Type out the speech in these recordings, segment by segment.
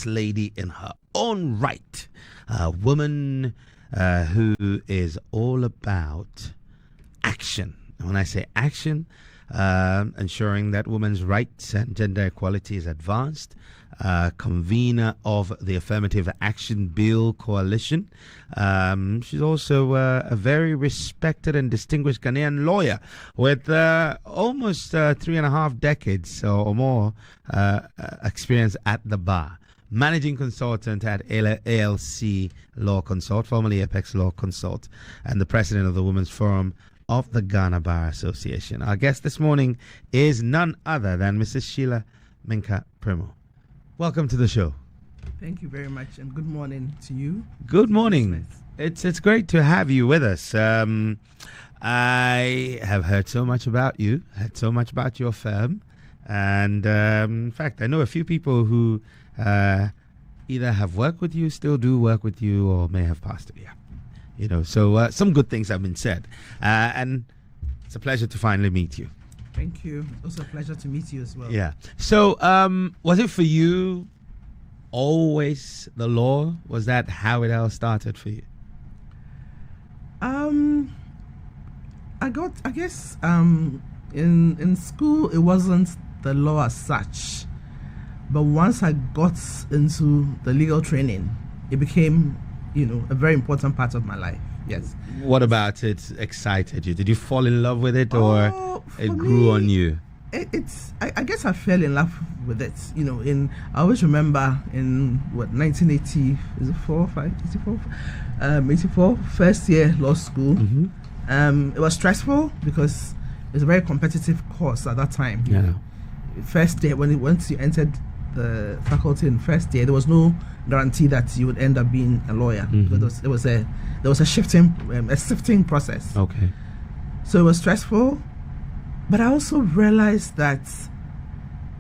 boss lady in her own right. A woman who is all about action. And when I say action, ensuring that women's rights and gender equality is advanced. Convenor of the Affirmative Action Bill Coalition. She's also a very respected and distinguished Ghanaian lawyer with almost 3.5 decades or more experience at the bar. Managing consultant at ALC Law Consult, formerly Apex Law Consult, and the president of the Women's Forum of the Ghana Bar Association. Our guest this morning is none other than Mrs. Sheila Minkah-Premo. Welcome to the show. Thank you very much, and good morning to you. Good morning. It's great to have you with us. I have heard so much about you, heard so much about your firm, and in fact, I know a few people who either have worked with you, still do work with you, or may have passed it. Yeah, you know. So some good things have been said, and it's a pleasure to finally meet you. Thank you. Also a pleasure to meet you as well. Yeah. So, was it for you always the law? Was that how it all started for you? I guess in school it wasn't the law as such, but once I got into the legal training, it became, a very important part of my life. Yes. What about it excited you? Did you fall in love with it, or it grew on you? I guess I fell in love with it. I always remember in 1980, is it 84, first year law school. Mm-hmm. It was stressful because it was a very competitive course at that time. Yeah. First day, once you entered the faculty in first year, there was no guarantee that you would end up being a lawyer. Mm-hmm. Because there was a sifting process. Okay. So it was stressful, but I also realized that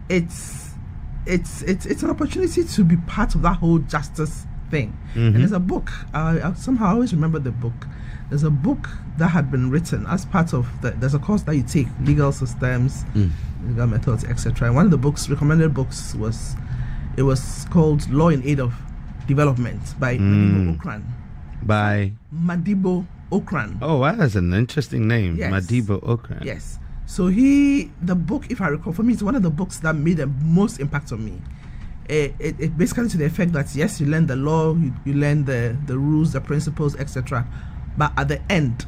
it's an opportunity to be part of that whole justice thing. Mm-hmm. And there's a book. I somehow always remember the book. There's a book that had been written as part of there's a course that you take, legal systems, legal methods, Xtra. And one of the recommended books was called Law in Aid of Development by Madibo Okran. By Madibo Okran. Oh, wow, that's an interesting name. Yes. Madibo Okran. Yes. So the book, if I recall, for me, it's one of the books that made the most impact on me. It basically to the effect that yes, you learn the law, you learn the rules, the principles, etc. But at the end,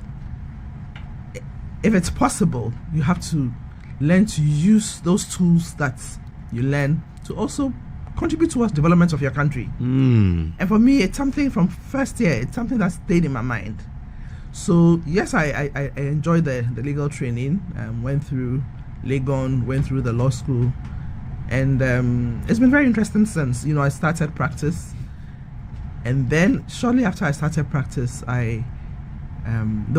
if it's possible, you have to learn to use those tools that you learn to also contribute towards development of your country. And for me, it's something from first year, it's something that stayed in my mind. So yes, I enjoyed the legal training, went through Legon, went through the law school, and it's been very interesting since. I started practice, and then shortly after I started practice, there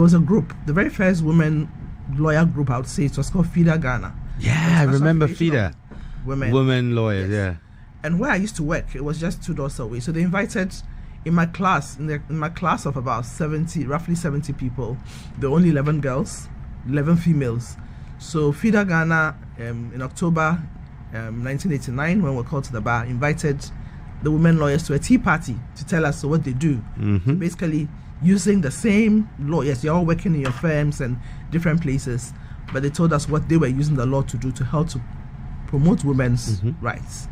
was a group, the very first women lawyer group, I would say. It was called FIDA Ghana. Yeah, I remember FIDA. Women lawyers, yes. Yeah. And where I used to work, it was just 2 doors away. So they invited, in my class of about roughly 70 people, there were only 11 girls, 11 females. So FIDA Ghana, in October 1989, when we were called to the bar, invited the women lawyers to a tea party to tell us what they do. Mm-hmm. So basically, using the same law. Yes, you're all working in your firms and different places, but they told us what they were using the law to do to help to promote women's rights.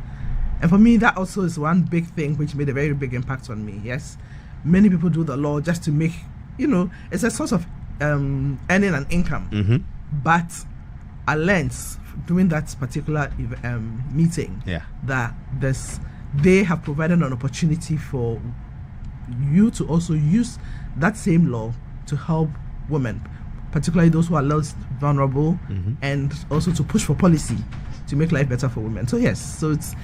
And for me, that also is one big thing which made a very big impact on me. Yes, many people do the law just to make, it's a source of earning an income. Mm-hmm. But I learned during that particular meeting that they have provided an opportunity for you to also use that same law to help women, particularly those who are less vulnerable, and also to push for policy to make life better for women. So yes, so it's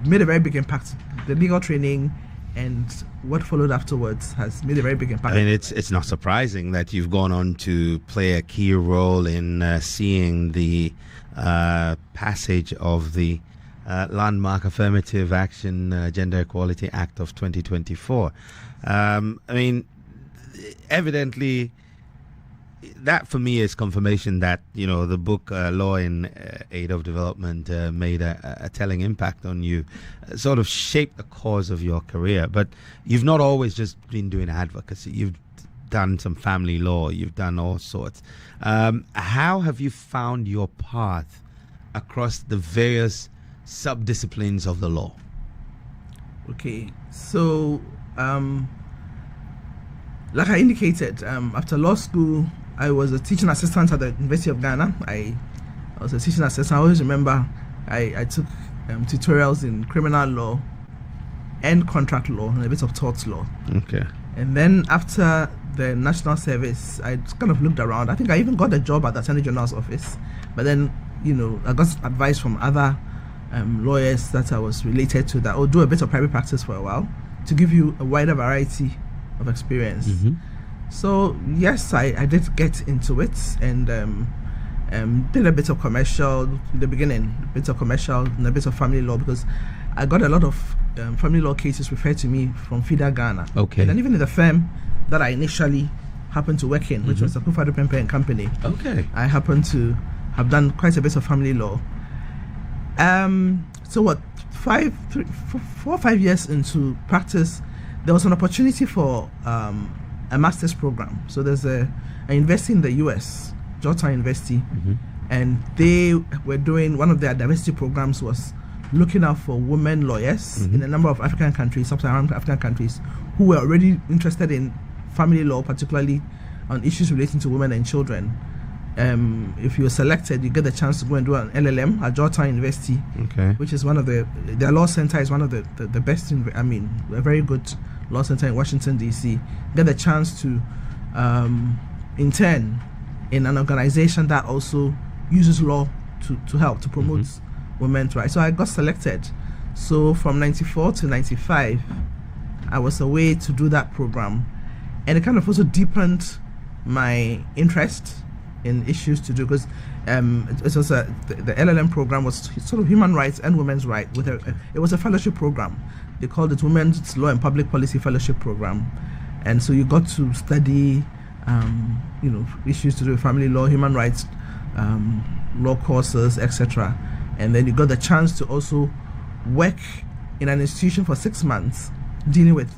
made a very big impact. The legal training and what followed afterwards has made a very big impact. I mean, it's not surprising that you've gone on to play a key role in seeing the passage of the landmark Affirmative Action Gender Equality Act of 2024. I mean, evidently, that for me is confirmation that, you know, the book Law in Aid of Development made a telling impact on you, sort of shaped the course of your career. But you've not always just been doing advocacy. You've done some family law. You've done all sorts. How have you found your path across the various sub-disciplines of the law? Okay, so like I indicated, after law school, I was a teaching assistant at the University of Ghana. I was a teaching assistant. I always remember I took tutorials in criminal law and contract law and a bit of tort law. Okay. And then after the national service, I kind of looked around. I think I even got a job at the Attorney General's office. But then, you know, I got advice from other lawyers that I was related to that, do a bit of private practice for a while to give you a wider variety of experience. So yes, I did get into it and did a bit of commercial in the beginning, a bit of commercial and a bit of family law, because I got a lot of family law cases referred to me from FIDA Ghana. Okay. And then even in the firm that I initially happened to work in, which was the Affirmative Action Company. Okay. I happened to have done quite a bit of family law. So what, 4 or 5 years into practice, there was an opportunity for a master's program. So there's a university in the US, Georgetown University, and they were doing, one of their diversity programs was looking out for women lawyers in a number of African countries, sub-Saharan African countries, who were already interested in family law, particularly on issues relating to women and children. If you're selected, you get the chance to go and do an LLM at Georgetown University, which is one of their law center is one of the best, a very good law center in Washington, D.C. Get the chance to intern in an organization that also uses law to help, to promote women's rights. So I got selected. So from 94 to 95, I was away to do that program. And it kind of also deepened my interest in issues to do, because it was the LLM program was sort of human rights and women's rights. It was a fellowship program. They called it Women's Law and Public Policy Fellowship Program. And so you got to study, issues to do with family law, human rights, law courses, etc. And then you got the chance to also work in an institution for 6 months dealing with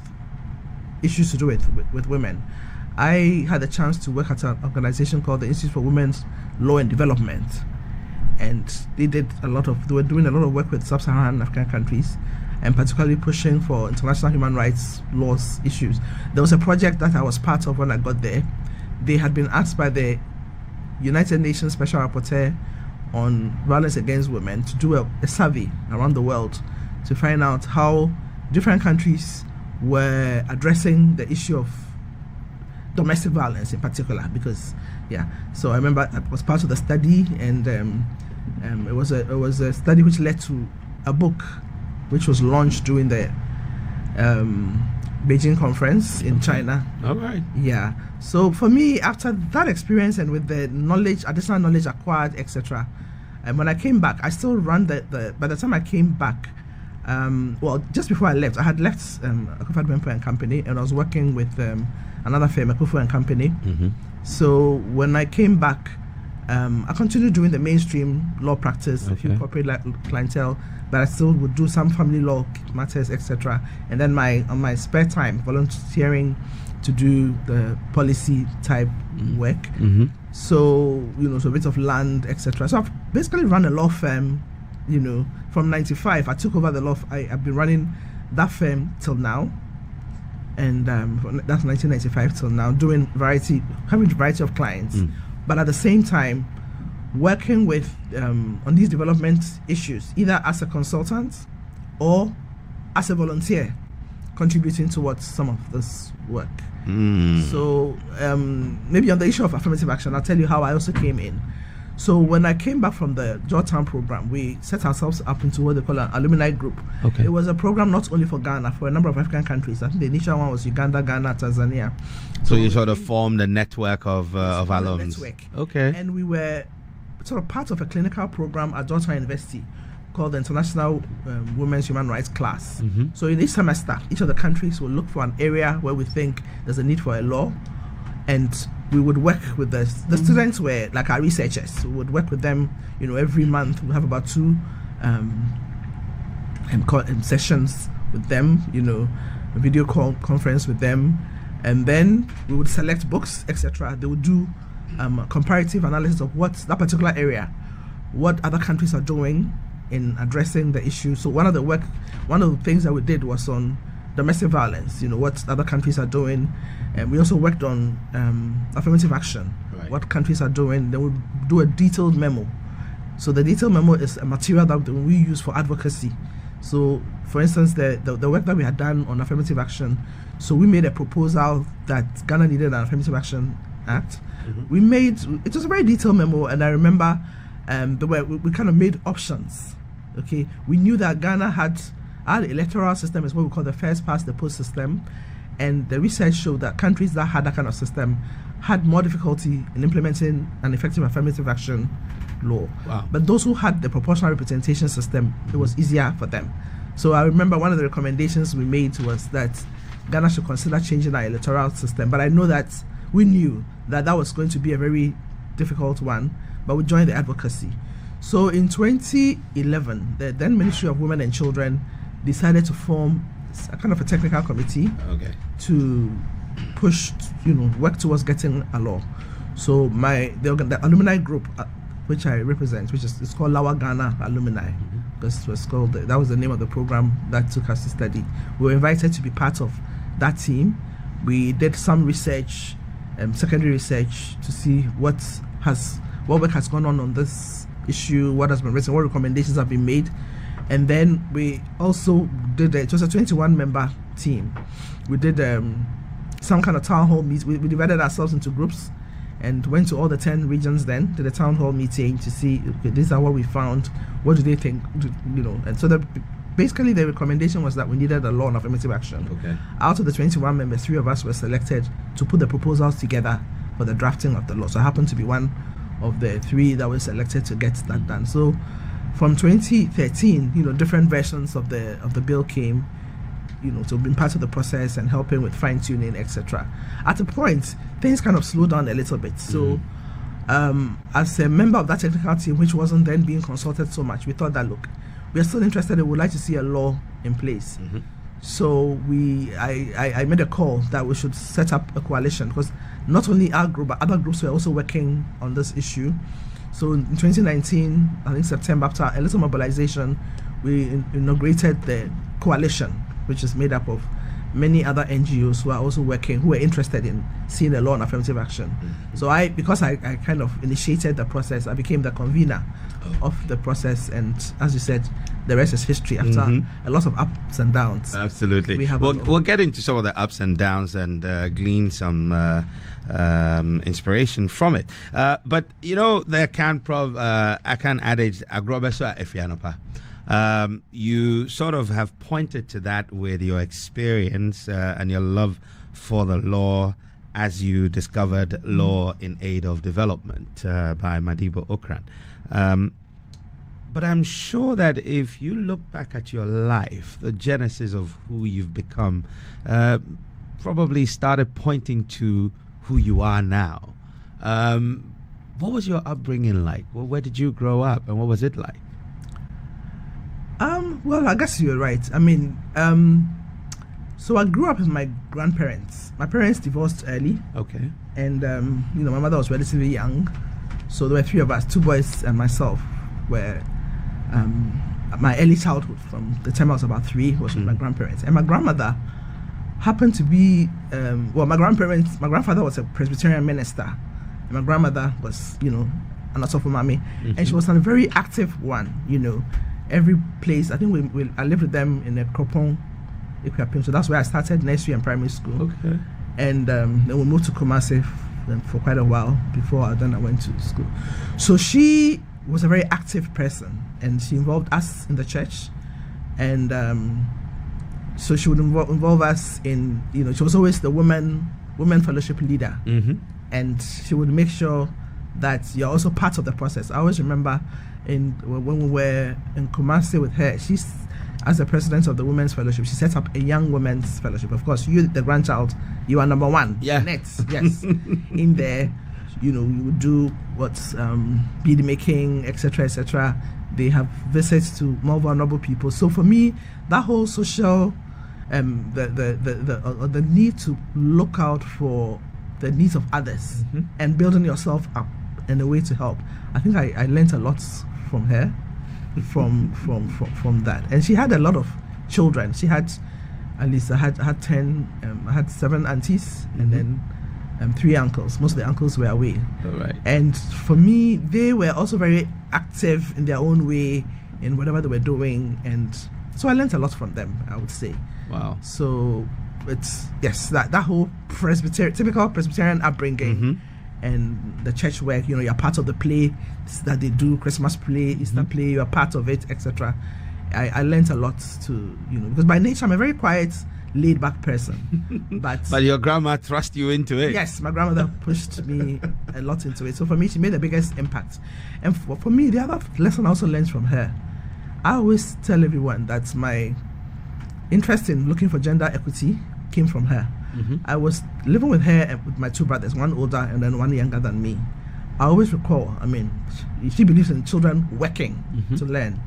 issues to do with women. I had the chance to work at an organization called the Institute for Women's Law and Development, and they were doing a lot of work with sub-Saharan African countries, and particularly pushing for international human rights laws issues. There was a project that I was part of when I got there. They had been asked by the United Nations Special Rapporteur on violence against women to do a survey around the world to find out how different countries were addressing the issue of domestic violence in particular, because so I remember I was part of the study, and it was a study which led to a book which was launched during the Beijing conference in China. All right. Yeah. So for me, after that experience and with the additional knowledge acquired, etc., and when I came back, I still ran by the time I came back, just before I left, I had left Affirmative Action Company, and I was working with another firm, Affirmative Action Company. So when I came back, I continued doing the mainstream law practice, a few corporate clientele, but I still would do some family law matters, etc. And then on my spare time, volunteering to do the policy type work. So so a bit of land, etc. So I've basically run a law firm. From 95, I took over the law. I've been running that firm till now, and that's 1995 till now, having a variety of clients, but at the same time working with on these development issues, either as a consultant or as a volunteer, contributing towards some of this work. So maybe on the issue of affirmative action, I'll tell you how I also came in. So when I came back from the Georgetown program, we set ourselves up into what they call an alumni group. It was a program not only for Ghana, for a number of African countries. I think the initial one was Uganda, Ghana, Tanzania. So you sort of formed a network of alums. Okay. And we were sort of part of a clinical program at Georgetown University called the International Women's Human Rights Class. So in each semester, each of the countries will look for an area where we think there's a need for a law, and we would work with the students were like our researchers. We would work with them, every month. We have about 2 sessions with them, a video call conference with them, and then we would select books, etc. They would do comparative analysis of what that particular area, what other countries are doing in addressing the issue. So one of the things that we did was on domestic violence, what other countries are doing, and we also worked on affirmative action, right. What countries are doing. Then we do a detailed memo. So the detailed memo is a material that we use for advocacy. So, for instance, the work that we had done on affirmative action, so we made a proposal that Ghana needed an affirmative action act. Mm-hmm. It was a very detailed memo, and I remember we kind of made options. Okay, we knew that Ghana had our electoral system is what we call the first past the post system, and the research showed that countries that had that kind of system had more difficulty in implementing an effective affirmative action law. Wow. But those who had the proportional representation system, it was easier for them. So I remember one of the recommendations we made was that Ghana should consider changing our electoral system. But I know that we knew that was going to be a very difficult one, but we joined the advocacy. So in 2011, the then Ministry of Women and Children decided to form a kind of a technical committee to push, work towards getting a law. So the alumni group, which I represent, it's called Lawa Ghana Alumni, because it was called, that was the name of the program that took us to study. We were invited to be part of that team. We did some research, secondary research, to see what work has gone on this issue, what has been written, what recommendations have been made. And then we also did it was a 21-member team. We did some kind of town hall meet. We divided ourselves into groups and went to all the 10 regions then, to the town hall meeting to see, okay, these are what we found, what do they think, and so basically the recommendation was that we needed a law on affirmative action. Okay. Out of the 21 members, 3 of us were selected to put the proposals together for the drafting of the law. So I happened to be one of the 3 that were selected to get that done. So from 2013, different versions of the bill came, to be part of the process and helping with fine-tuning, etc. At a point, things kind of slowed down a little bit. So as a member of that technical team, which wasn't then being consulted so much, we thought that, look, we are still interested and would like to see a law in place. Mm-hmm. So I made a call that we should set up a coalition, because not only our group, but other groups were also working on this issue. So in 2019, I think September, after a little mobilization, we inaugurated the coalition, which is made up of many other NGOs who are also working, who are interested in seeing a law on affirmative action. Mm-hmm. So because I kind of initiated the process, I became the convener of the process, and as you said, the rest is history after a lot of ups and downs. Absolutely. We'll get into some of the ups and downs and glean some inspiration from it. But the Akan adage, agrobeso efianopa. You sort of have pointed to that with your experience and your love for the law as you discovered Law in Aid of Development by Madibo Okran. But I'm sure that if you look back at your life, the genesis of who you've become probably started pointing to who you are now. What was your upbringing like? Where did you grow up, and what was it like? Well, I guess you're right. I mean, so I grew up with my grandparents. My parents divorced early. Okay. And, my mother was relatively young. So there were 3 of us, 2 boys and myself, were my early childhood, from the time I was about 3, was with my grandparents. And my grandmother happened to be, my grandfather was a Presbyterian minister. And my grandmother was, an Asofo-Mami. And she was a very active one, every place. I think I lived with them in a Kropong, so that's where I started nursery and primary school. Okay. And then we moved to Kumasi for quite a while before then I went to school. So she was a very active person, and she involved us in the church, and so she would involve us in, she was always the women fellowship leader, and she would make sure that you're also part of the process. I always remember when we were in Kumasi with her, as the president of the Women's Fellowship, she set up a Young Women's Fellowship. Of course, you, the grandchild, you are number one. Yeah. Yes. In there, you would do what's bead making, etc., etc. They have visits to more vulnerable people. So for me, that whole social, the need to look out for the needs of others and building yourself up in a way to help. I think I learned a lot from her, from that. And she had a lot of children. She had, at least I had 10. I had 7 aunties and then 3 uncles. Most of the uncles were away. All right. And for me, they were also very active in their own way in whatever they were doing, and so I learned a lot from them, I would say. Wow. So it's that whole typical Presbyterian upbringing and the church work. You're part of the play that they do, Christmas play, Easter play. You're part of it, etc. I learned a lot because by nature I'm a very quiet, laid back person, but your grandma thrust you into it. Yes, my grandmother pushed me a lot into it. So for me, she made the biggest impact. And for me, the other lesson I also learned from her, I always tell everyone that my interest in looking for gender equity came from her. I was living with her and with my 2 brothers, one older and then one younger than me. I always recall, she believes in children working to learn.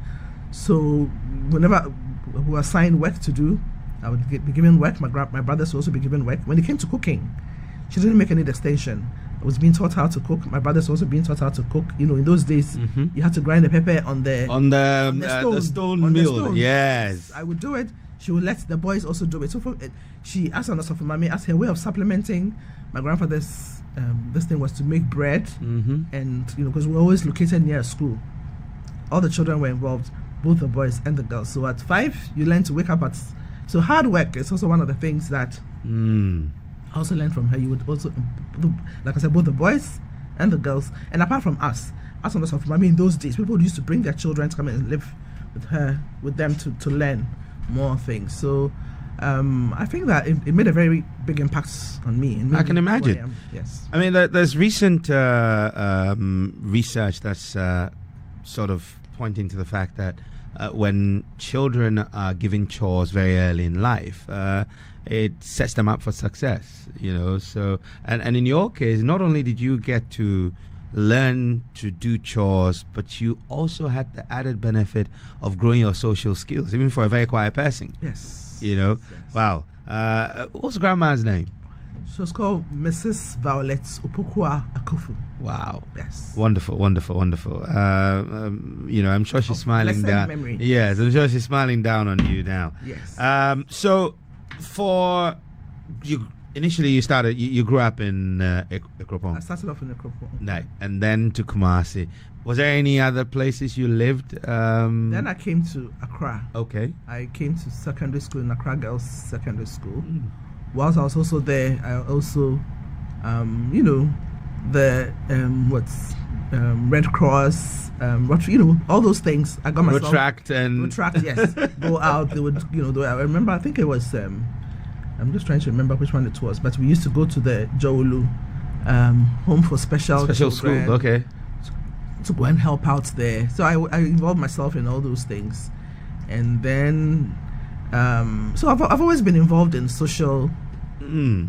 So whenever we were assigned work to do, I would be given work. My brothers would also be given work. When it came to cooking, she didn't make any distinction. I was being taught how to cook. My brothers also being taught how to cook. In those days, you had to grind the pepper on the stone mill. Yes, I would do it. She would let the boys also do it. So she asked us for mommy as her way of supplementing my grandfather's this thing was to make bread, and because we were always located near a school, all the children were involved, both the boys and the girls. So at 5, you learn to wake up at. So hard work is also one of the things that I also learned from her. You would also, like I said, both the boys and the girls. And apart from us, as on the in those days, people used to bring their children to come and live with them to learn more things. So I think that it made a very big impact on me. I can imagine. Yes. There's recent research that's sort of pointing to the fact that when children are given chores very early in life, it sets them up for success, So, and in your case, not only did you get to learn to do chores, but you also had the added benefit of growing your social skills, even for a very quiet person. Yes. Yes. Wow. What's grandma's name? So it's called Mrs. Violet Opokua Akufu. Wow. Yes. Wonderful. I'm sure she's smiling down. Memory. Yes, I'm sure she's smiling down on you now. Yes. So for you, initially you grew up in Ekropong. I started off in Ekropong. Right. And then to Kumasi. Was there any other places you lived? Then I came to Accra. Okay. I came to secondary school in Accra Girls Secondary School. Whilst I was also there, I also, the Red Cross, all those things. I got myself retract, yes. Go out. They would, I remember. I think it was. I'm just trying to remember which one it was, but we used to go to the Jowulu, home for special children, school. Okay. To go and help out there. So I involved myself in all those things, and then. So I've always been involved in social,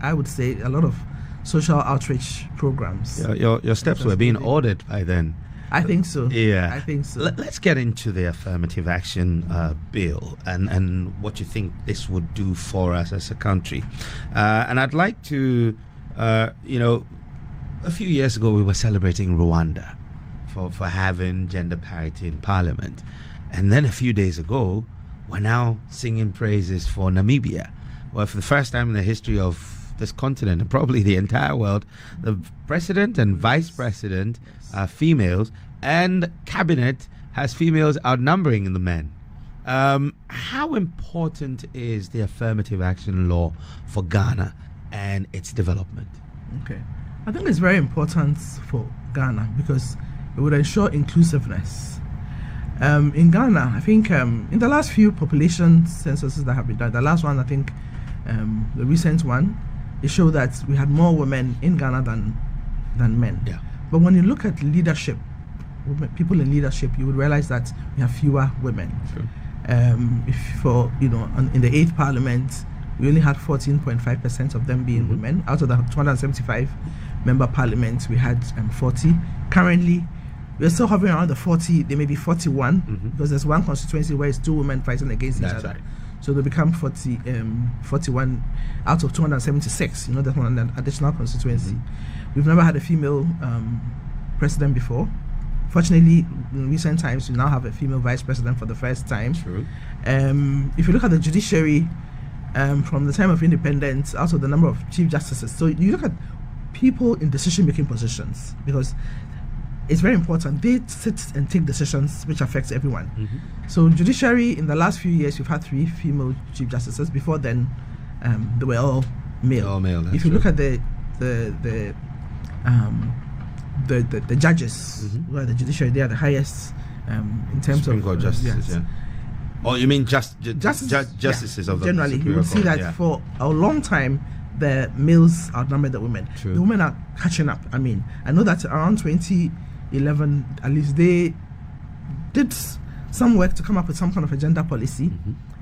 I would say, a lot of social outreach programs. Your steps were being ordered by then. I think so. Yeah. I think so. Let's get into the Affirmative Action Bill and what you think this would do for us as a country. And I'd like to, a few years ago we were celebrating Rwanda for having gender parity in Parliament. And then a few days ago, we're now singing praises for Namibia. Well, for the first time in the history of this continent and probably the entire world, the president and vice president are females, and cabinet has females outnumbering the men. How important is the affirmative action law for Ghana and its development? Okay, I think it's very important for Ghana because it would ensure inclusiveness. In Ghana, I think in the last few population censuses that have been done, the last one, I think, the recent one, it showed that we had more women in Ghana than men. Yeah. But when you look at leadership, people in leadership, you would realize that we have fewer women. Sure. In the 8th Parliament, we only had 14.5% of them being women. Out of the 275 member parliaments, we had 40. Currently, we're still hovering around the 40. They may be 41 because there's one constituency where it's 2 women fighting against each other. Right. So they become 41 out of 276. That's one additional constituency. We've never had a female president before. Fortunately, in recent times, we now have a female vice president for the first time. True. If you look at the judiciary, from the time of independence, out of the number of chief justices, so you look at people in decision-making positions, because it's very important. They sit and take decisions which affects everyone. So judiciary, in the last few years, we've had 3 female chief justices. Before then, they were all male. All male. If you look at the judges who are the judiciary, they are the highest in terms Supreme Court justices. Yes. Yeah. Oh, you mean justices of the generally? You will see that for a long time, the males outnumber the women. True. The women are catching up. I know that around 2011, at least, they did some work to come up with some kind of a gender policy,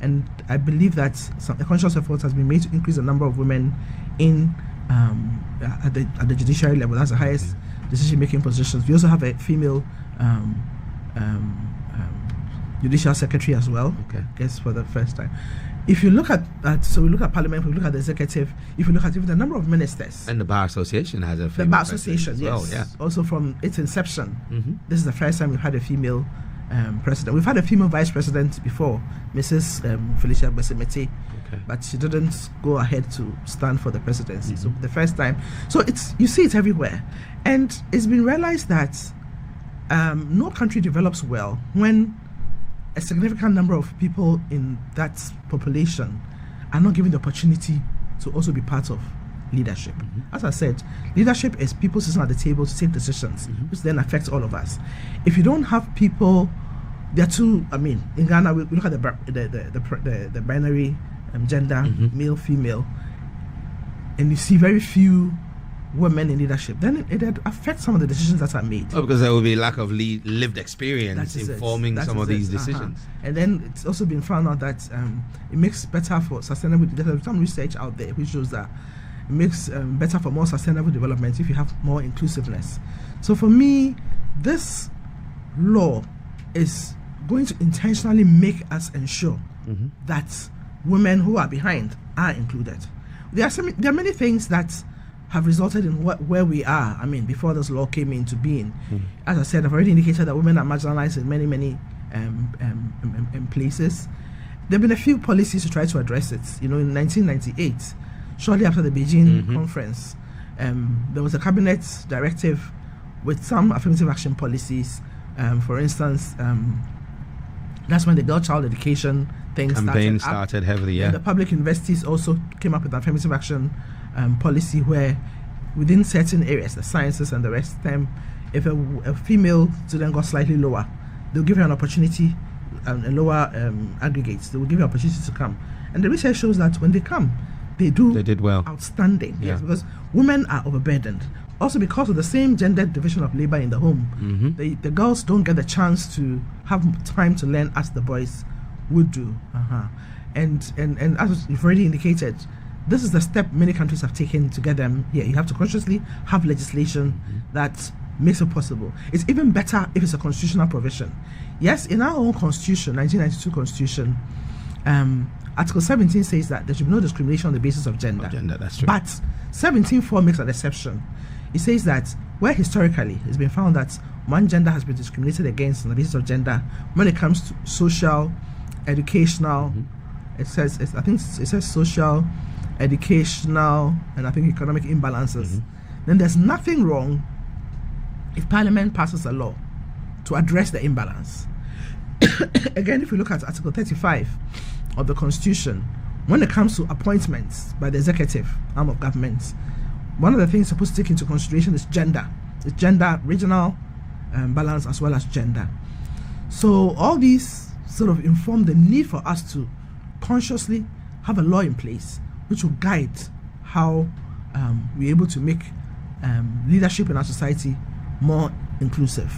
and I believe that a conscious effort has been made to increase the number of women in at the judiciary level. That's the highest decision-making positions. We also have a female judicial secretary as well. Okay. I guess for the first time. If you look at that, so we look at Parliament, we look at the executive. If you look at even the number of ministers, and the Bar Association has a female the Bar Association, yes, well, yeah. Also from its inception, this is the first time we've had a female president. We've had a female vice president before, Mrs. Felicia Besemete, but she didn't go ahead to stand for the presidency. So the first time, so you see it everywhere, and it's been realized that no country develops well when a significant number of people in that population are not given the opportunity to also be part of leadership. As I said, leadership is people sitting at the table to take decisions, which then affects all of us. If you don't have people, there are two. In Ghana, we look at the binary gender, male, female, and you see very few women in leadership. Then it affects some of the decisions that are made. Oh, because there will be lack of lived experience informing some of these decisions. And then it's also been found out that it makes better for sustainable. There's some research out there which shows that it makes better for more sustainable development if you have more inclusiveness. So for me, this law is going to intentionally make us ensure that women who are behind are included. There are many things that have resulted in where we are. Before this law came into being, as I said, I've already indicated that women are marginalized in many places. There have been a few policies to try to address it. In 1998, shortly after the Beijing conference, there was a cabinet directive with some affirmative action policies. For instance, that's when the girl child education thing started heavily. Yeah, and the public universities also came up with affirmative action policy where within certain areas, the sciences and the rest of them, if a female student got slightly lower, they'll give her an opportunity, a lower aggregates, they will give her an opportunity to come. And the research shows that when they come, they did well, outstanding. Yeah. Yes, because women are overburdened. Also because of the same gender division of labor in the home, the girls don't get the chance to have time to learn as the boys would do. And as you've already indicated, this is the step many countries have taken to get them here. You have to consciously have legislation that makes it possible. It's even better if it's a constitutional provision. Yes, in our own constitution, 1992 constitution, Article 17 says that there should be no discrimination on the basis of gender. That's true. But 17.4 makes an exception. It says that where historically it's been found that one gender has been discriminated against on the basis of gender, when it comes to social, educational, it says social, educational, and I think economic imbalances, then there's nothing wrong if Parliament passes a law to address the imbalance. Again, if we look at Article 35 of the Constitution, when it comes to appointments by the executive arm of government, one of the things supposed to take into consideration is gender. It's gender, regional balance, as well as gender. So all these sort of inform the need for us to consciously have a law in place which will guide how we're able to make leadership in our society more inclusive.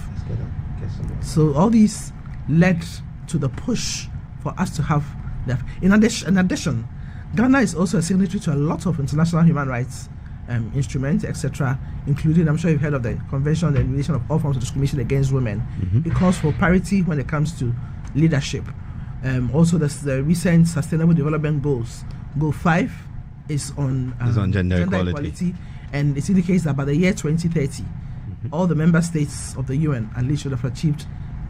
So all these led to the push for us to have that. In addition, Ghana is also a signatory to a lot of international human rights instruments, etc., including, I'm sure you've heard of the Convention on the Elimination of All Forms of Discrimination Against Women. It calls for parity when it comes to leadership. Also, the recent Sustainable Development Goals. Goal 5 is on gender equality, and it indicates that by the year 2030, all the member states of the UN at least should have achieved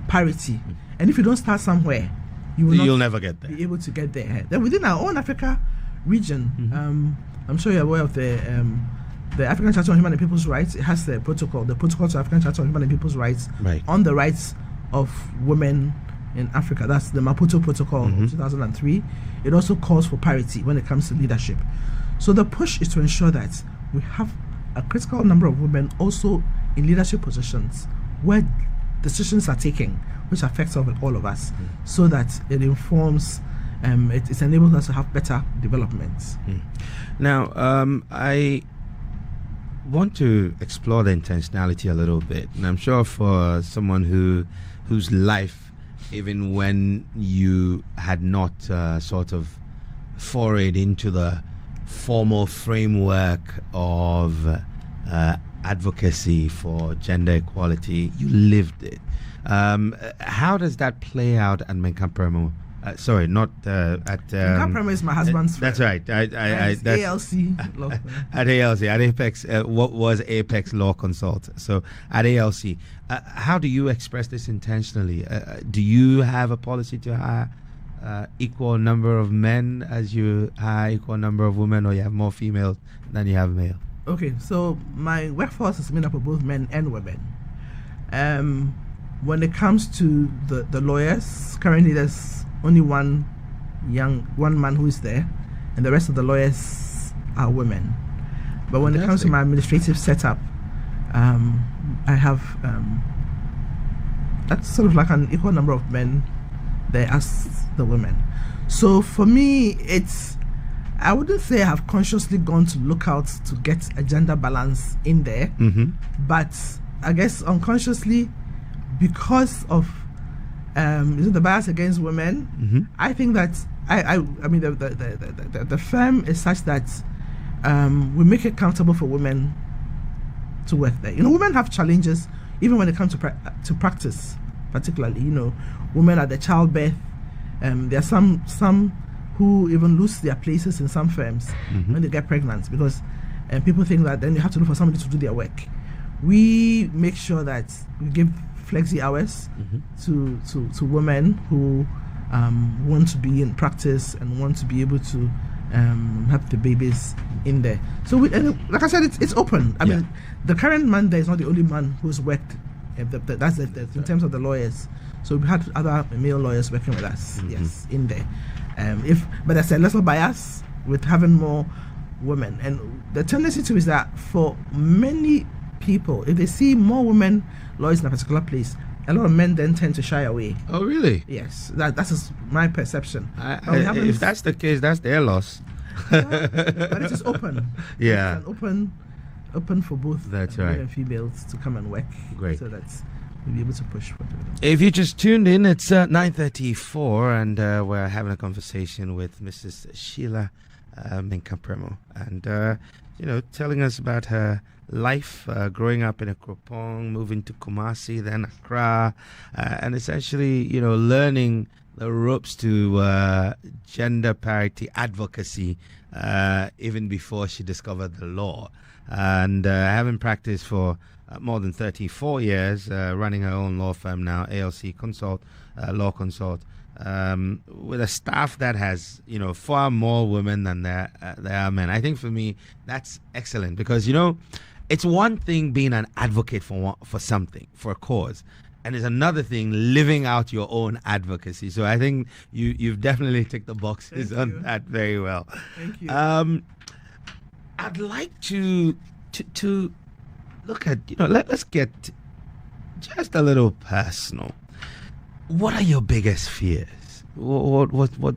parity. And if you don't start somewhere, you'll never get there. Be able to get there. Then within our own Africa region, I'm sure you're aware of the African Charter on Human and People's Rights. It has the protocol to African Charter on Human and People's Rights on the rights of women in Africa. That's the Maputo Protocol of 2003. It also calls for parity when it comes to leadership. So the push is to ensure that we have a critical number of women also in leadership positions where decisions are taken which affects all of us, so that it informs, it enables us to have better developments. Now, I want to explore the intentionality a little bit, and I'm sure for someone whose life, even when you had not sort of forayed into the formal framework of advocacy for gender equality, you lived it. How does that play out at Minkah-Premo? Sorry, not at... Minkah-Premo is my husband's friend. That's right. That's ALC. At ALC, at Apex, what was Apex Law Consult. So at ALC, how do you express this intentionally? Do you have a policy to hire equal number of men as you hire equal number of women, or you have more females than you have male? Okay, so my workforce is made up of both men and women. When it comes to the lawyers, currently there's only one man who is there, and the rest of the lawyers are women. But when it comes to my administrative setup, I have that's sort of like an equal number of men there as the women. So for me, I wouldn't say I have consciously gone to look out to get a gender balance in there, but I guess unconsciously, because of the bias against women, I think that I mean the firm is such that we make it comfortable for women to work there. Women have challenges even when it comes to practice, particularly. Women at the childbirth. There are some who even lose their places in some firms when they get pregnant, because people think that then you have to look for somebody to do their work. We make sure that we give flexi hours to women who want to be in practice and want to be able to have the babies in there. So like I said, it's open. I mean, the current man there is not the only man who's worked. That's in terms of the lawyers. So we had other male lawyers working with us, in there. But there's a little bias with having more women, and the tendency to is that for many people, if they see more women lawyers in a particular place, a lot of men then tend to shy away. Oh, really? Yes, that's my perception. If that's the case, that's their loss. But it is open. Yeah, it's open for both male and females to come and work. Great. So that we'll be able to push for them. If you just tuned in, it's 9:34, and we're having a conversation with Mrs. Sheila Minkah-Premo, and telling us about her life growing up in Akropong, moving to Kumasi, then Accra, and essentially, learning the ropes to gender parity advocacy even before she discovered the law, and having practiced for more than 34 years, running her own law firm now, ALC Law Consult, with a staff that has, far more women than there are men. I think for me, that's excellent, because, it's one thing being an advocate for something, for a cause, and it's another thing living out your own advocacy. So I think you've definitely ticked the boxes on that very well. Thank you. I'd like to look at, let's get just a little personal. What are your biggest fears? What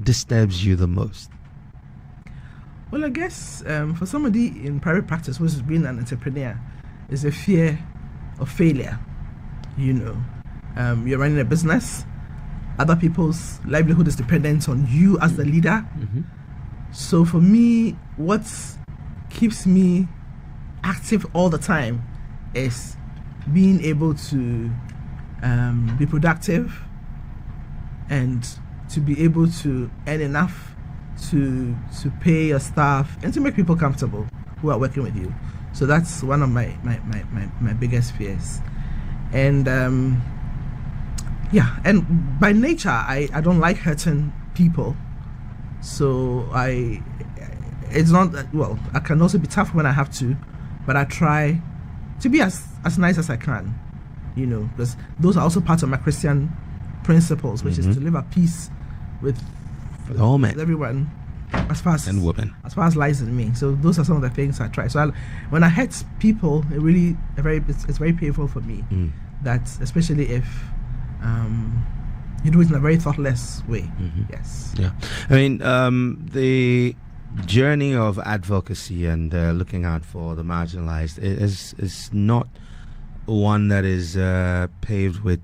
disturbs you the most? Well, I guess for somebody in private practice who's been an entrepreneur, is a fear of failure. You're running a business, other people's livelihood is dependent on you as the leader. Mm-hmm. So for me, what keeps me active all the time is being able to be productive and to be able to earn enough to pay your staff and to make people comfortable who are working with you. So that's one of my biggest fears. And and by nature I don't like hurting people. So it's not that, well, I can also be tough when I have to, but I try to be as nice as I can, because those are also part of my Christian principles, which is to live at peace with all men, with everyone, as far as and women, as far as lies in me. So those are some of the things I try. So when I hurt people, it's very painful for me. That especially if you do it in a very thoughtless way. Mm-hmm. Yes. Yeah. I mean, the journey of advocacy and looking out for the marginalized is not one that is paved with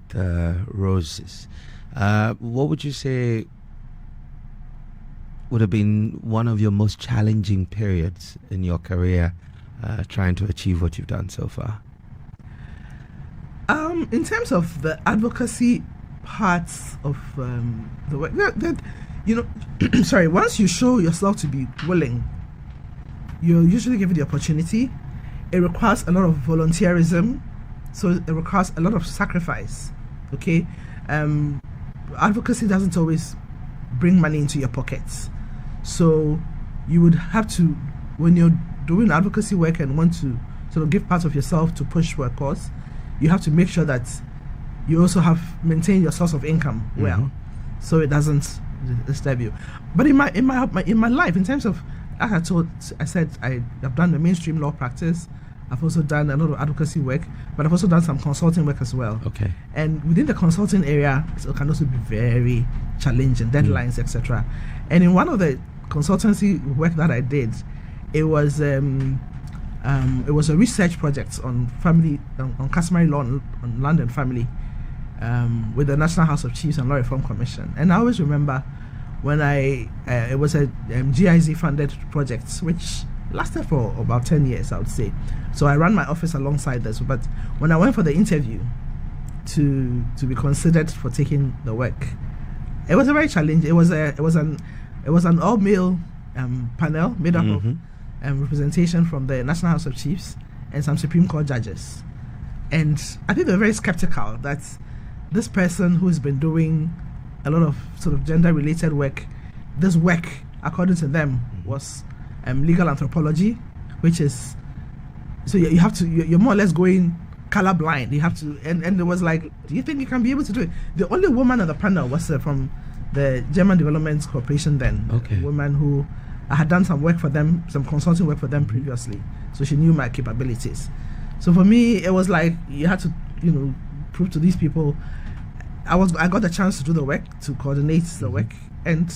roses. What would you say would have been one of your most challenging periods in your career trying to achieve what you've done so far? In terms of the advocacy parts of the work, sorry, once you show yourself to be willing, you're usually given the opportunity. It requires a lot of volunteerism, so it requires a lot of sacrifice. Okay, advocacy doesn't always bring money into your pockets, so you would have to, when you're doing advocacy work and want to sort of give part of yourself to push for a cause, you have to make sure that you also have maintained your source of income well, so it doesn't disturb you. But in my life, in terms of, as I said I have done the mainstream law practice. I've also done a lot of advocacy work, but I've also done some consulting work as well. Okay. And within the consulting area, it can also be very challenging, deadlines, etc. And in one of the consultancy work that I did, it was a research project on family, on customary law on land and family, with the National House of Chiefs and Law Reform Commission. And I always remember when it was a GIZ funded project, which lasted for about 10 years, I would say. So I ran my office alongside this. But when I went for the interview to be considered for taking the work, it was a very challenging. It was an all male panel made up of representation from the National House of Chiefs and some Supreme Court judges. And I think they were very skeptical that this person who's been doing a lot of sort of gender related work, this work, according to them, was legal anthropology, which is, so you have to, you're more or less going colorblind. You have to, and it was like, do you think you can be able to do it? The only woman on the panel was from the German Development Corporation then. Okay. A woman who I had done some work for them, some consulting work for them previously, so she knew my capabilities. So for me, it was like you had to, prove to these people. I got the chance to do the work, to coordinate the work, and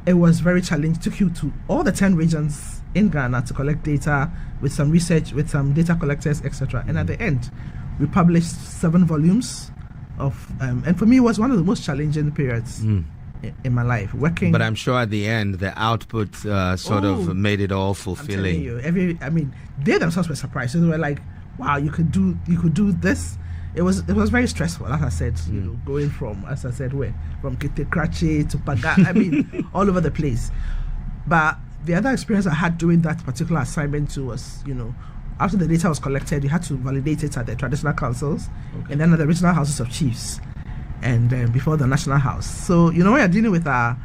it was very challenging. It took you to all the 10 regions in Ghana to collect data with some research, with some data collectors, etc. And at the end, we published 7 volumes of, and for me, it was one of the most challenging periods in my life working. But I'm sure at the end, the output sort of made it all fulfilling. I'm telling you, they themselves were surprised. So they were like, "Wow, you could do this." It was very stressful, as I said, going from, as I said, from Kitekrachi to Paga, all over the place. But the other experience I had doing that particular assignment too was, after the data was collected, you had to validate it at the traditional councils, and then at the regional houses of chiefs, and before the national house. So, when you're dealing with our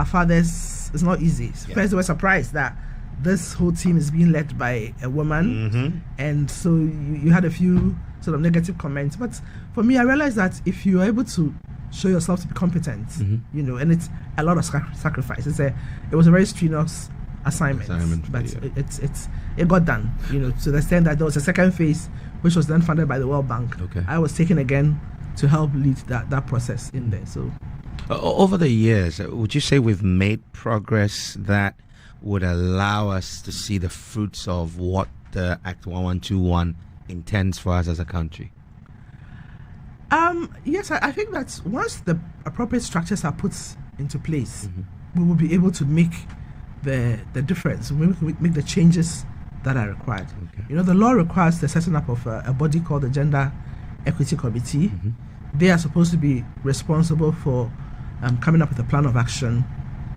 fathers, it's not easy. Yeah. First, they were surprised that this whole team is being led by a woman, and so you had a few sort of negative comments. But for me, I realized that if you're able to show yourself to be competent, and it's a lot of sacrifice. It was a very strenuous assignment but it got done, to the extent that there was a second phase, which was then funded by the World Bank. Okay. I was taken again to help lead that process in there. So over the years, would you say we've made progress that would allow us to see the fruits of what the Act 1121 intends for us as a country? Yes, I think that once the appropriate structures are put into place, we will be able to make the difference. We make the changes that are required. Okay. You know, the law requires the setting up of a body called the Gender Equity Committee. They are supposed to be responsible for coming up with a plan of action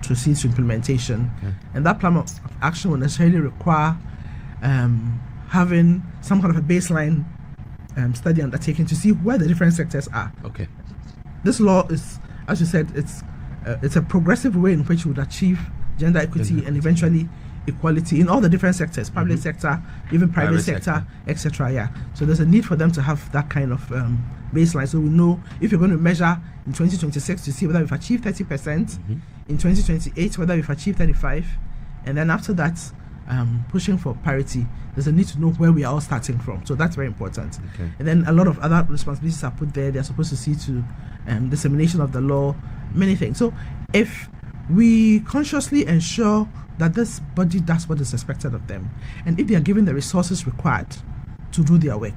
to see to implementation. Okay. And that plan of action will necessarily require having some kind of a baseline study undertaken to see where the different sectors are. Okay. This law is, as you said, it's a progressive way in which we would achieve gender equity and eventually equality in all the different sectors, public sector, even private sector, etc. Yeah. So there's a need for them to have that kind of baseline, so we know if you're going to measure in 2026 to see whether we've achieved 30%, in 2028 whether we've achieved 35%, and then after that pushing for parity. There's a need to know where we are all starting from, so that's very important. Okay. And then a lot of other responsibilities are put there. They're supposed to see to dissemination of the law, many things. So if we consciously ensure that this body does what is expected of them, and if they are given the resources required to do their work,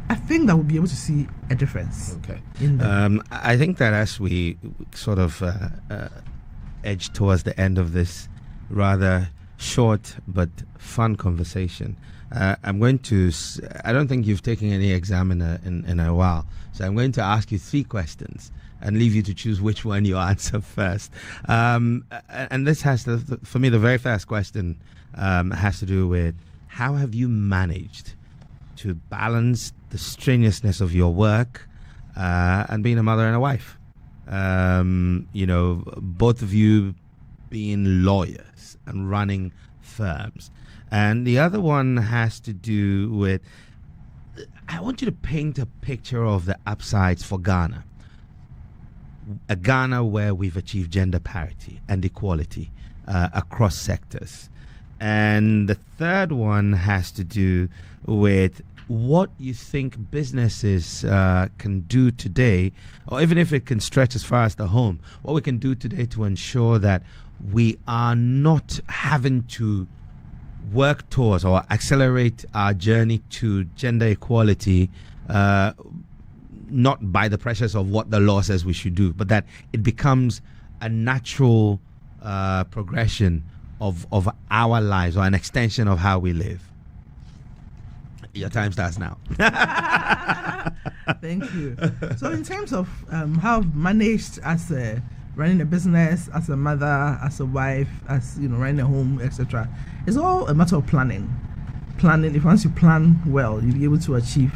I think that we'll be able to see a difference. Okay. I think that as we sort of edge towards the end of this rather short but fun conversation, I'm going to, I don't think you've taken any exam in a while, so I'm going to ask you 3 questions and leave you to choose which one you answer first. And this has to, for me, the very first question has to do with how have you managed to balance the strenuousness of your work and being a mother and a wife? You know, both of you being lawyers and running firms. And the other one has to do with, I want you to paint a picture of the upsides for Ghana. A Ghana where we've achieved gender parity and equality across sectors. And the third one has to do with what you think businesses can do today, or even if it can stretch as far as the home, what we can do today to ensure that we are not having to work towards or accelerate our journey to gender equality, not by the pressures of what the law says we should do, but that it becomes a natural progression of our lives, or an extension of how we live. Your time starts now. Thank you. So in terms of how I've managed as running a business, as a mother, as a wife, as running a home, etc., it's all a matter of planning. If once you plan well, you'll be able to achieve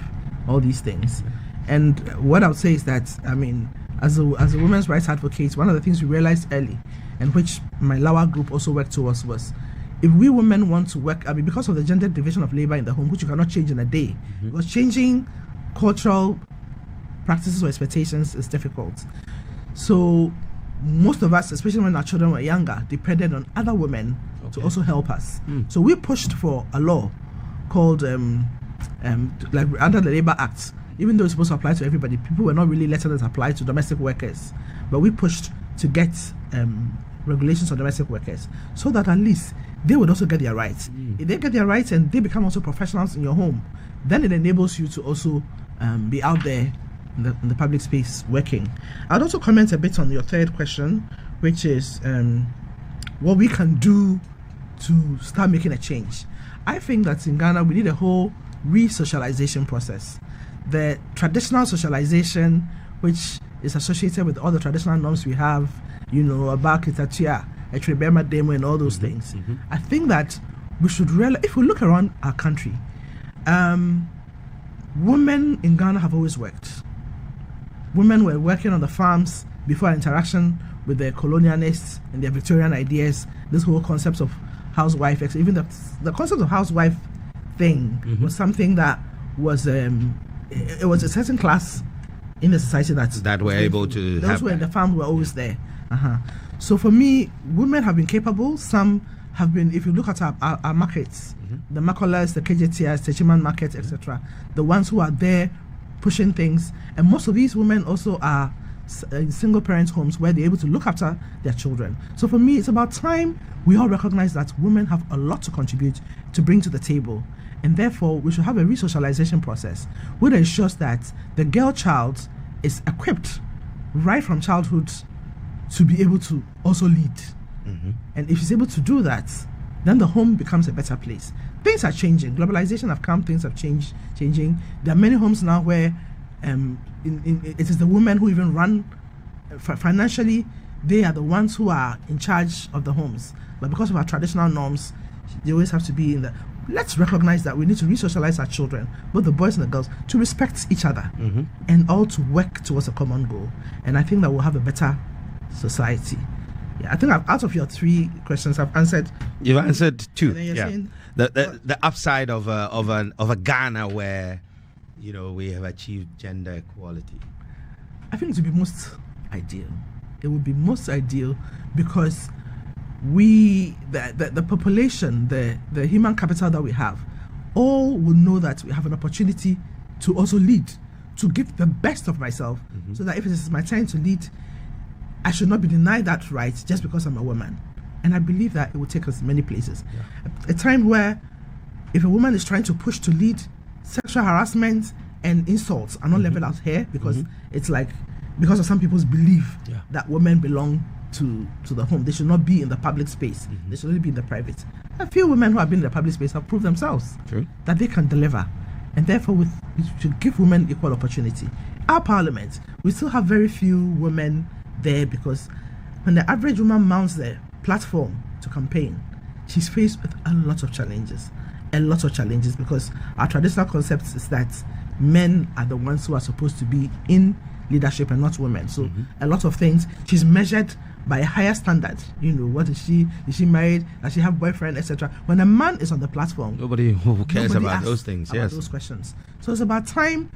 all these things. And what I would say is that, I mean, as a women's rights advocate, one of the things we realized early, and which my Lawa group also worked towards, was if we women want to work, I mean, because of the gender division of labor in the home, which you cannot change in a day, because changing cultural practices or expectations is difficult. So most of us, especially when our children were younger, depended on other women to also help us. So we pushed for a law called, like under the Labor Act, even though it's supposed to apply to everybody, people were not really letting it apply to domestic workers. But we pushed to get regulations on domestic workers, so that at least they would also get their rights. If they get their rights and they become also professionals in your home, then it enables you to also be out there in the public space working. I'd also comment a bit on your third question, which is what we can do to start making a change. I think that in Ghana we need a whole re-socialization process. The traditional socialization, which is associated with all the traditional norms we have, about Kitatia, Etribema Demo, and all those things. I think that we should realize, if we look around our country, women in Ghana have always worked. Women were working on the farms before interaction with the colonialists and their Victorian ideas. This whole concept of housewife, even the concept of housewife thing was something that was it was a certain class in the society that were able to those have who were in the farm were always there. So for me, women have been capable. Some have been, if you look at our markets, the Makolas, the KJTS, the Chiman market, etc., the ones who are there pushing things, and most of these women also are in single parent homes where they're able to look after their children. So for me, it's about time we all recognize that women have a lot to contribute, to bring to the table, and therefore we should have a re-socialization process which ensures that the girl child is equipped right from childhood to be able to also lead. And if she's able to do that, then the home becomes a better place. Things are changing. Globalization have come. Things have changing. There are many homes now where it is the women who even run financially. They are the ones who are in charge of the homes. But because of our traditional norms, they always have to be in the... Let's recognize that we need to re-socialize our children, both the boys and the girls, to respect each other and all to work towards a common goal. And I think that we'll have a better society. Yeah, I think out of your 3 questions, I've answered. You've answered 2. Yeah. The upside of a Ghana where, we have achieved gender equality. I think it would be most ideal. It would be most ideal because the population, the human capital that we have, all will know that we have an opportunity to also lead, to give the best of myself, so that if it is my turn to lead, I should not be denied that right just because I'm a woman. And I believe that it will take us many places. A time where if a woman is trying to push to lead, sexual harassment and insults are not leveled out here because it's like, because of some people's belief that women belong to the home. They should not be in the public space. They should only be in the private. A few women who have been in the public space have proved themselves that they can deliver. And therefore, we should give women equal opportunity. Our parliament, we still have very few women there because when the average woman mounts the platform to campaign, she's faced with a lot of challenges. Because our traditional concept is that men are the ones who are supposed to be in leadership and not women. So a lot of things, she's measured by a higher standard. What is she married? Does she have boyfriend, etc.? When a man is on the platform, nobody cares about those things. About those questions. So it's about time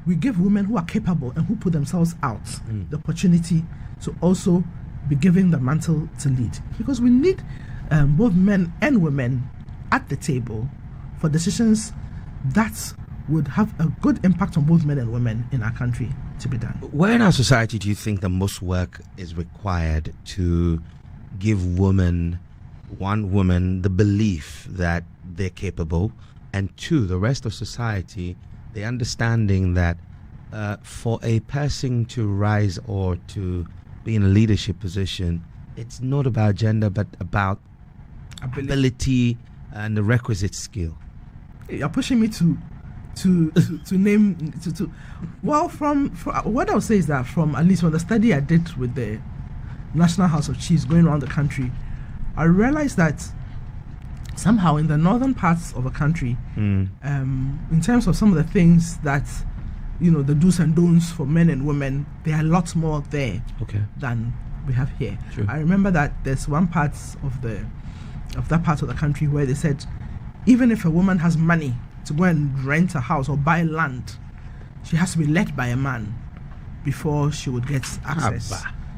we give women who are capable and who put themselves out the opportunity to also be given the mantle to lead, because we need both men and women at the table for decisions that would have a good impact on both men and women in our country to be done. Where in our society do you think the most work is required to give one woman the belief that they're capable, and 2, the rest of society, the understanding that for a person to rise or to be in a leadership position, it's not about gender but about ability and the requisite skill? You're pushing me to name well, from what I would say is that from at least from the study I did with the National House of Chiefs going around the country, I realized that somehow in the northern parts of the country, in terms of some of the things that the do's and don'ts for men and women, there are a lot more there than we have here. True. I remember that there's one part of that part of the country where they said even if a woman has money to go and rent a house or buy land, she has to be led by a man before she would get access.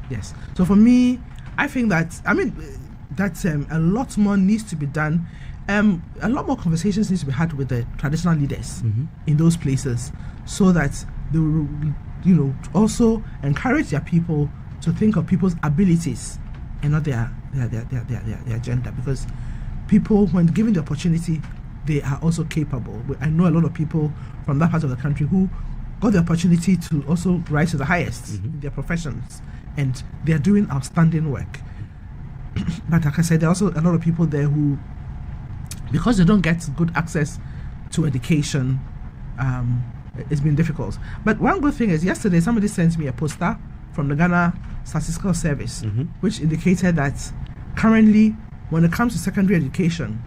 Yes. So for me, I think that a lot more needs to be done. A lot more conversations needs to be had with the traditional leaders in those places, so that they will, also encourage their people to think of people's abilities and not their gender, because people, when given the opportunity, they are also capable. I know a lot of people from that part of the country who got the opportunity to also rise to the highest in their professions, and they are doing outstanding work. But like I said, there are also a lot of people there who, because they don't get good access to education, it's been difficult. But one good thing is, yesterday somebody sent me a poster from the Ghana Statistical Service, which indicated that currently, when it comes to secondary education,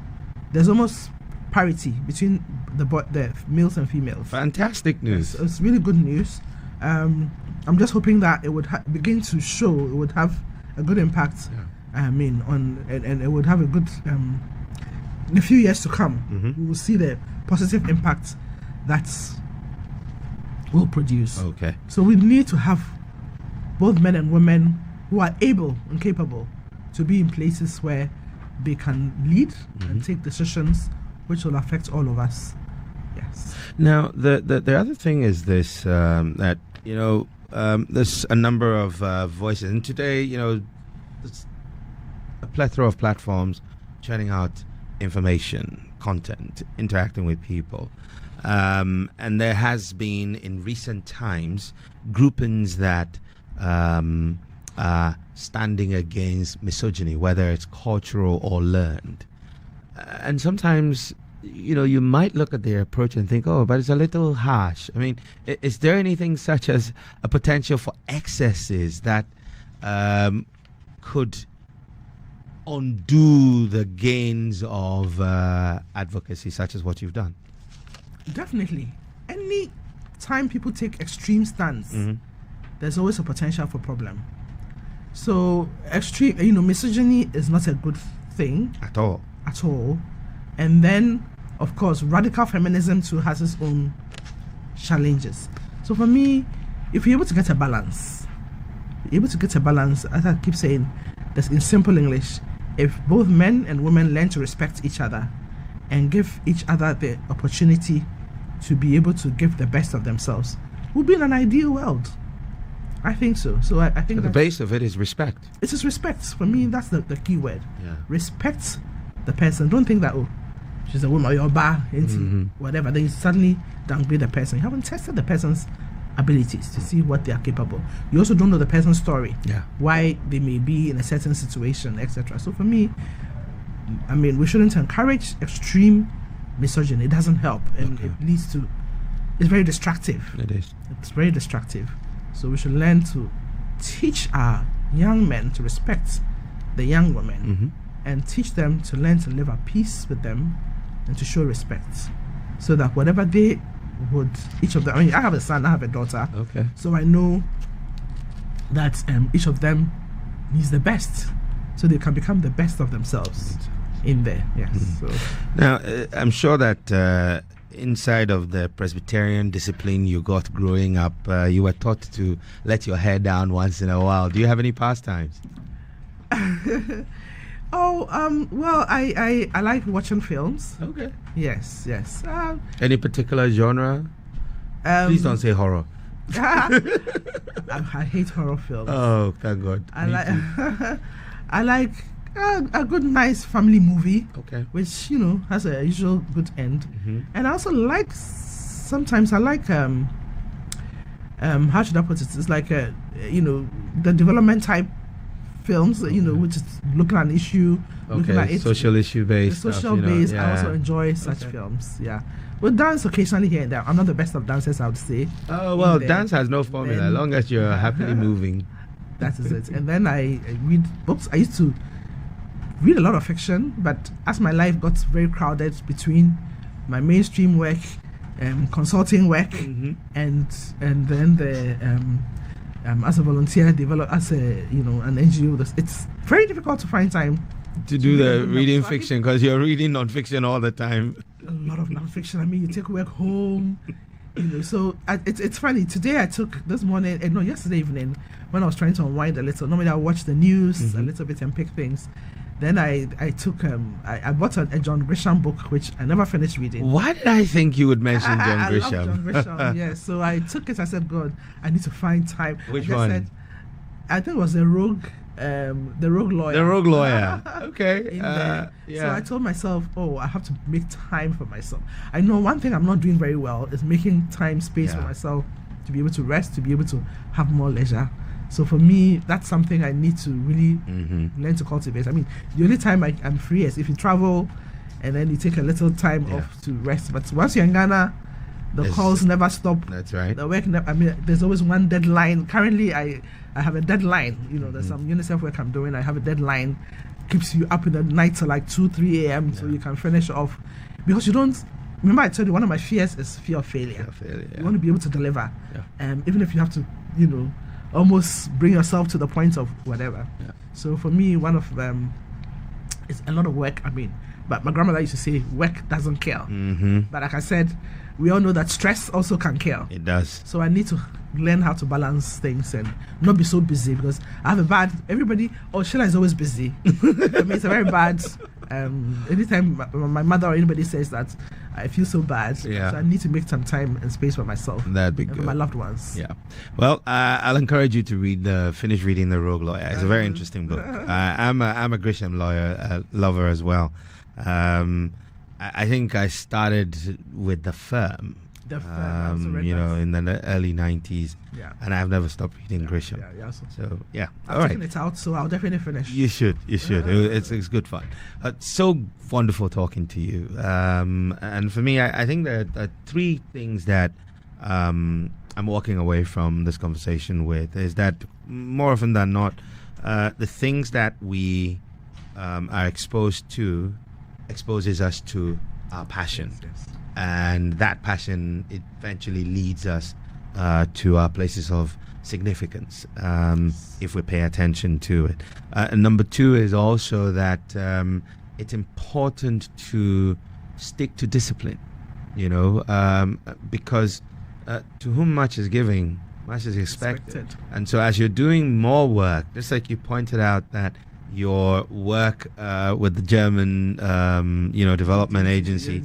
there's almost parity between the males and females. Fantastic news. It's really good news. I'm just hoping that it would begin to show, it would have a good impact. And it would have a good in a few years to come. We will see the positive impact that will produce. Okay. So we need to have both men and women who are able and capable to be in places where they can lead and take decisions which will affect all of us. Yes. Now, the other thing is this, that, there's a number of voices. And today, there's a plethora of platforms churning out information, content, interacting with people. And there has been in recent times groupings that are standing against misogyny, whether it's cultural or learned. And sometimes, you might look at their approach and think, oh, but it's a little harsh. I mean, is there anything such as a potential for excesses that could undo the gains of advocacy, such as what you've done? Definitely. Any time people take extreme stance, there's always a potential for problem. So extreme, misogyny is not a good thing At all. And then, of course, radical feminism too has its own challenges. So for me, if you're able to get a balance, as I keep saying, that's in simple English, if both men and women learn to respect each other and give each other the opportunity to be able to give the best of themselves, we'll be in an ideal world. I think so. So I think the base of it is respect. It is respect. For me, that's the key word. Yeah. Respect the person. Don't think that, oh, she's a woman, or you're bad, whatever. Then you suddenly downgrade the person. You haven't tested the person's abilities to see what they are capable. You also don't know the person's story. Yeah. Why they may be in a certain situation, etc. So for me, I mean, we shouldn't encourage extreme misogyny. It doesn't help, and it leads to. It's very destructive. It is. It's very destructive. So we should learn to teach our young men to respect the young women, and teach them to learn to live at peace with them and to show respect, so that whatever they would, each of them. I mean, I have a son, I have a daughter. Okay. So I know that each of them needs the best, so they can become the best of themselves in there. Yes. So now, I'm sure that inside of the Presbyterian discipline you got growing up, you were taught to let your hair down once in a while. Do you have any pastimes? Well, I like watching films. Okay. Yes. Any particular genre? Please don't say horror. I hate horror films. Oh, thank God. I like a good, nice family movie. Okay. Which has a usual good end, and I also like sometimes I like how should I put it? It's like the development type films, which is looking at an issue, looking at it, social issue based, social based. I also enjoy such films. Yeah. Well, dance occasionally here and there. I'm not the best of dancers, I would say. Oh well, dance has no formula as long as you're happily moving. That is it. And then I read books. I used to read a lot of fiction, but as my life got very crowded between my mainstream work, consulting work, and then the as a volunteer, develop as a an NGO. It's very difficult to find time to do the reading fiction, because you're reading non-fiction all the time. A lot of non-fiction. I mean, you take work home. So it's funny. Today I took this morning, yesterday evening, when I was trying to unwind a little. Normally I watch the news a little bit and pick things. Then I took I bought a John Grisham book, which I never finished reading. Why did I think you would mention John Grisham? I love John Grisham. Yes. So I took it. I said, God, I need to find time. Which one? I think it was the Rogue Lawyer. The Rogue Lawyer. Okay. Yeah. Yeah. So I told myself, I have to make time for myself. I know one thing I'm not doing very well is making space for myself to be able to rest, to be able to have more leisure. So for me, that's something I need to really learn to cultivate. I mean, the only time I'm free is if you travel and then you take a little time off to rest. But once you're in Ghana, the calls never stop. That's right. The work there's always one deadline. Currently, I have a deadline. There's some UNICEF work I'm doing. I have a deadline. Keeps you up in the night till like 2-3 a.m. so you can finish off. Because you don't... Remember I told you one of my fears is fear of failure. You want to be able to deliver. Yeah. Even if you have to, almost bring yourself to the point of whatever. Yeah. So for me, one of them is a lot of work. I mean, but my grandmother used to say, work doesn't kill. But like I said, we all know that stress also can kill. It does. So I need to learn how to balance things and not be so busy, because I have a bad... Everybody, Sheila is always busy. I mean, it's a very bad... anytime my mother or anybody says that, I feel so bad. Yeah. So I need to make some time and space for myself. That'd be good. For my loved ones. Yeah. Well, I'll encourage you to finish reading The Rogue Lawyer. It's a very interesting book. I'm a Grisham lover as well. I think I started with the firm. In the early 90s. Yeah. And I've never stopped reading Grisham. So, yeah. I've taken it out, so I'll definitely finish. You should. It's good fun. So wonderful talking to you. And for me, I think there are three things that I'm walking away from this conversation with, is that more often than not, the things that we are exposed to exposes us to our passion. Yes. And that passion eventually leads us to our places of significance if we pay attention to it. And number two is also that it's important to stick to discipline, because to whom much is giving, much is expected. And so as you're doing more work, just like you pointed out that your work with the German, development agency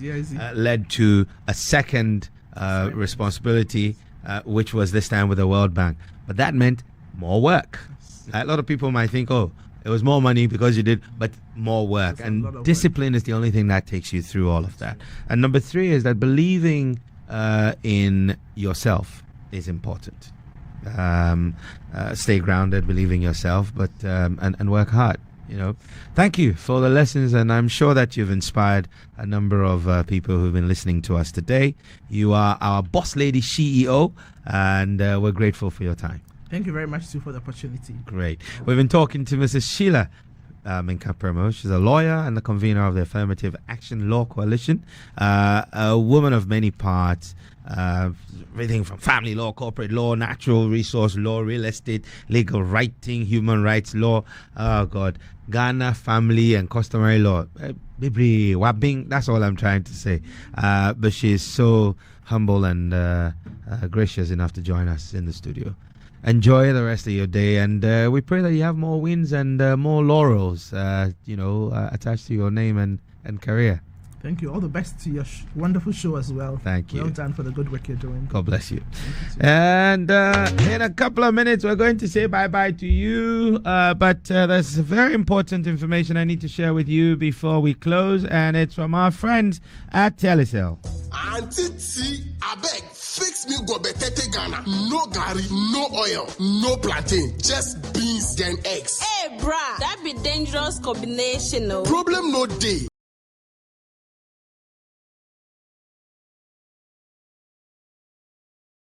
led to a second responsibility, which was this time with the World Bank. But that meant more work. A lot of people might think, oh, it was more money because you did, but more work. And discipline is the only thing that takes you through all of that. And number three is that believing in yourself is important. Stay grounded, believe in yourself, but and work hard. Thank you for the lessons, and I'm sure that you've inspired a number of people who've been listening to us today. You are our boss lady CEO, and we're grateful for your time. Thank you very much too for the opportunity. Great. We've been talking to Mrs Sheila Minkah-Premo. She's a lawyer and the convener of the Affirmative Action Bill Coalition, a woman of many parts. Everything from family law, corporate law, natural resource law, real estate, legal writing, human rights law. Oh God, Ghana family and customary law. Bibri wabbing. That's all I'm trying to say. But she is so humble and gracious enough to join us in the studio. Enjoy the rest of your day, and we pray that you have more wins and more laurels, attached to your name and career. Thank you. All the best to your wonderful show as well. Thank you. Well done for the good work you're doing. God bless you. And in a couple of minutes, we're going to say bye-bye to you. But there's very important information I need to share with you before we close. And it's from our friends at Telecel. Auntie T, I beg, fix me go betete Ghana. No gari, no oil, no plantain, just beans and eggs. Hey, bruh, that be dangerous combination, no? Problem no day.